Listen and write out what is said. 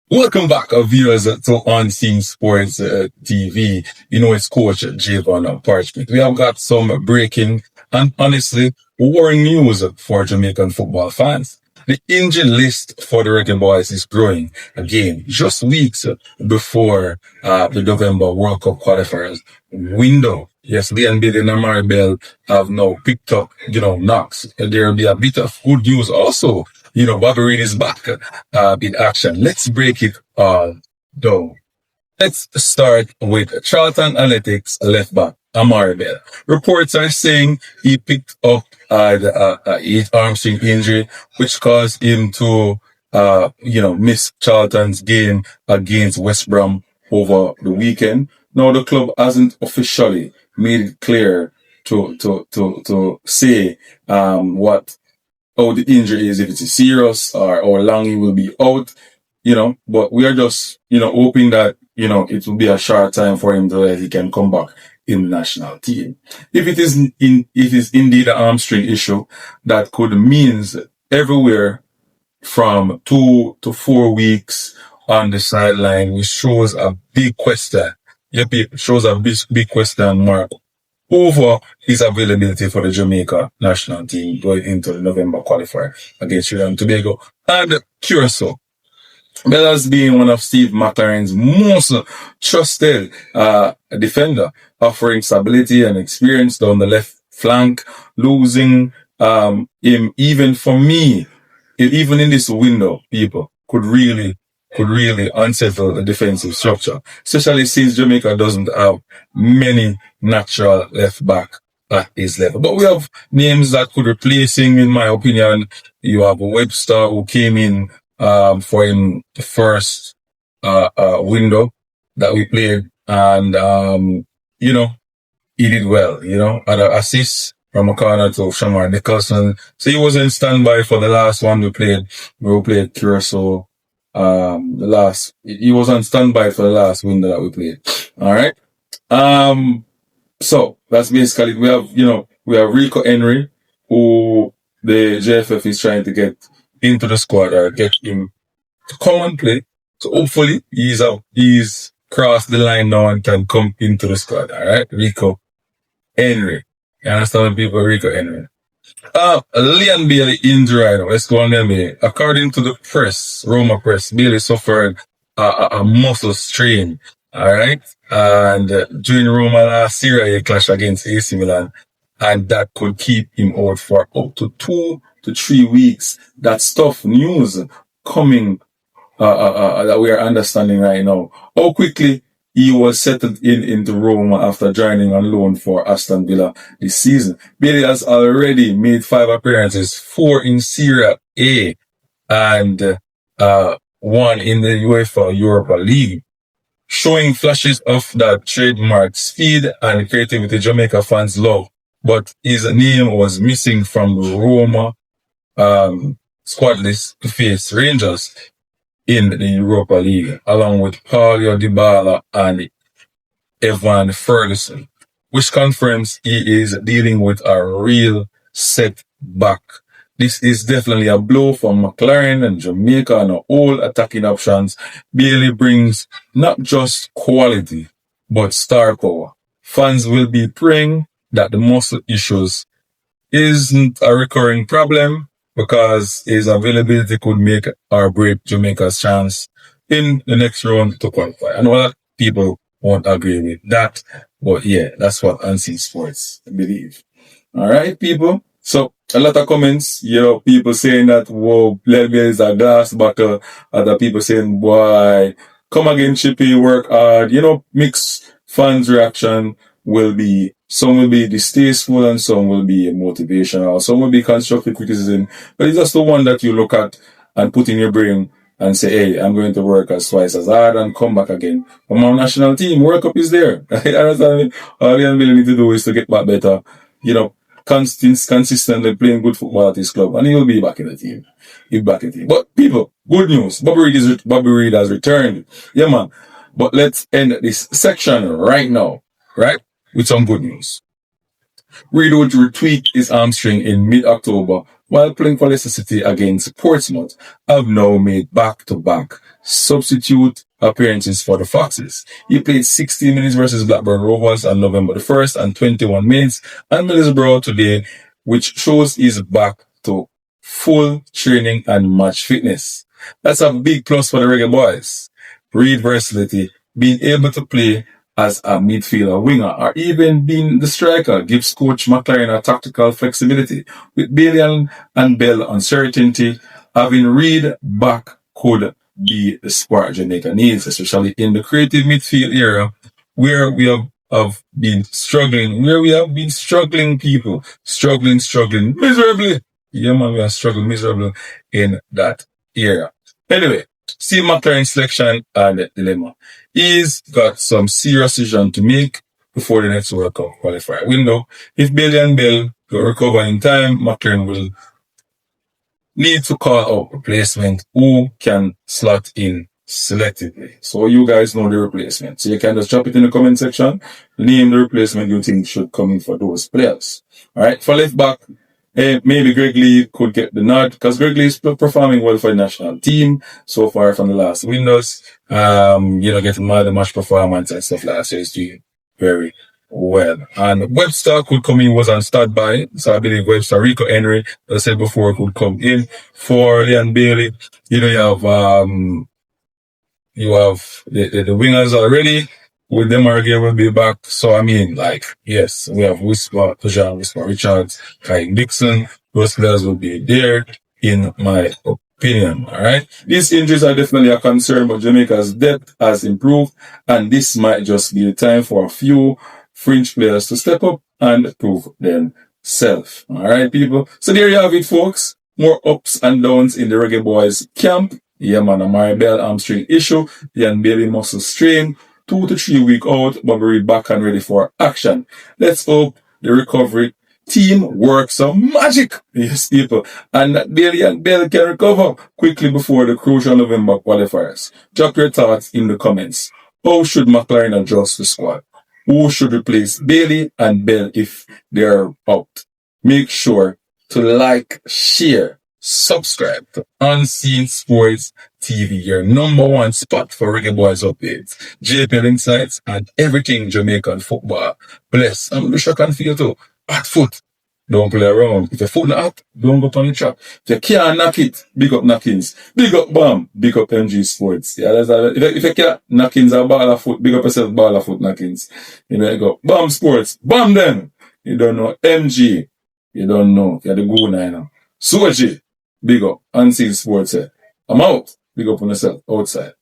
Welcome back, viewers, to Unseen Sports TV. You know, it's Coach Javon Parchment. We have got some breaking and honestly worrying news for Jamaican football fans. The injury list for the Reggae Boyz is growing again, just weeks before the November World Cup Qualifiers window. Yes, Leon Bailey and Amari Bell have now picked up, knocks. There will be a bit of good news also. Bobby Reid is back in action. Let's break it all down. Let's start with Charlton Athletic's left back, Amari Bell. Reports are saying he picked up his hamstring injury, which caused him to, miss Charlton's game against West Brom over the weekend. Now, the club hasn't officially made it clear to say, how the injury is, if it's serious or how long he will be out, but we are just, hoping that, it will be a short time for him to he can come back in the national team. If it is indeed a hamstring issue, that could means everywhere from 2 to 4 weeks on the sideline, which shows a big question. Yep, it shows a big question mark over his availability for the Jamaica national team going into the November qualifier against Trinidad and Tobago and Curacao. Bell has been one of Steve McClaren's most trusted defender, offering stability and experience down the left flank. Losing him, even for me, even in this window, people could really unsettle the defensive structure, especially since Jamaica doesn't have many natural left back at his level. But we have names that could replace him, in my opinion. You have Webster, who came in for him the first window that we played, and he did well. Had an assist from a corner to Shamar Nicholson. So he was in standby for the last one we played. We played Curacao. He was on standby for the last window that we played. All right. So that's basically, we have Rico Henry, who the JFF is trying to get into the squad or get him to come and play. So hopefully he's crossed the line now and can come into the squad. All right. Rico Henry. You understand, people? Rico Henry. Leon Bailey injury right now. Let's go on Leon Bailey. According to the press, Roma press, Bailey suffered a muscle strain. Alright? And during Roma last year, he clashed against AC Milan. And that could keep him out for up to 2 to 3 weeks. That's tough news coming, that we are understanding right now. How quickly he was settled into Roma after joining on loan for Aston Villa this season. Bailey has already made 5 appearances, 4 in Serie A and 1 in the UEFA Europa League, showing flashes of that trademark speed and creativity Jamaica fans love. But his name was missing from the Roma squad list to face Rangers in the Europa League, along with Paulo Dybala and Evan Ferguson, which confirms he is dealing with a real setback. This is definitely a blow for McClaren and Jamaica and all attacking options. Bailey brings not just quality, but star power. Fans will be praying that the muscle issues isn't a recurring problem, because his availability could make or break Jamaica's chance in the next round to qualify. I know a lot of people won't agree with that, but yeah, that's what Unseen Sports believe. All right, people. So a lot of comments, people saying that, whoa, Level is a glass bottle. Other people saying, boy, come again, Chippy, work hard. Mixed fans' reaction will be, some will be distasteful and some will be motivational. Some will be constructive criticism. But it's just the one that you look at and put in your brain and say, hey, I'm going to work twice as hard and come back again. From our national team, World Cup is there. Understand? All you really need to do is to get back better. Consistently playing good football at his club, and he'll be back in the team. He'll be back in the team. But people, good news. Bobby Reid has returned. Yeah, man. But let's end this section right now, right? With some good news. Reid would retweak his hamstring in mid-October while playing for Leicester City against Portsmouth, have now made back-to-back substitute appearances for the Foxes. He played 16 minutes versus Blackburn Rovers on November the 1st and 21 minutes and Middlesbrough today, which shows he's back to full training and match fitness. That's a big plus for the Reggae Boyz. Reid versatility, being able to play as a midfielder, winger, or even being the striker gives Coach McClaren a tactical flexibility. With Bailey and Bell uncertainty, having Reid back could be the spark Jamaica needs, especially in the creative midfield era where we have been struggling, people, struggling miserably. Yeah, man, we are struggling miserably in that era. Anyway, Steve McClaren's selection and dilemma. He's got some serious decision to make before the next World Cup qualifier window. If Bailey and Bell don't recover in time, McClaren will need to call out replacement who can slot in selectively. So you guys know the replacement. So you can just drop it in the comment section. Name the replacement you think should come in for those players. Alright, for left back, maybe Greg Lee could get the nod because Greg Lee is performing well for the national team so far from the last windows. Getting the match performance and stuff like that. So he's doing very well. And Webster could come in, was on standby. So I believe Webster, Rico Henry, as I said before, could come in for Leon Bailey. You have the wingers already. With them, Argyle will be back. So, I mean, yes, we have Whisper Richards, Kai Dixon. Those players will be there, in my opinion. Alright? These injuries are definitely a concern, but Jamaica's depth has improved, and this might just be the time for a few fringe players to step up and prove themselves. Alright, people? So there you have it, folks. More ups and downs in the Reggae Boyz camp. Yeah, man, Amari Bell hamstring issue. Ian Bailey muscle strain. 2 to 3 weeks out, but we're back and ready for action. Let's hope the recovery team works some magic, yes, people, and that Bailey and Bell can recover quickly before the crucial November qualifiers. Drop your thoughts in the comments. How should McClaren adjust the squad? Who should replace Bailey and Bell if they're out? Make sure to like, share, subscribe to Unseen Sports TV, your #1 spot for Reggae Boyz updates, JPL insights, and everything Jamaican football. Bless. I'm the shock and feel too. Hot foot. Don't play around. If your foot not hot, don't go on the trap. If you can't knock it, big up Knockins. Big up Bam. Big up MG Sports. Yeah, if you can't Knockins or ball of foot, big up yourself ball of foot Knockins. You know, you go Bam Sports. Bam then. You don't know MG. You don't know. You're the go now. Soji. Big up. Unseen Sports. I'm out. Big up on yourself outside.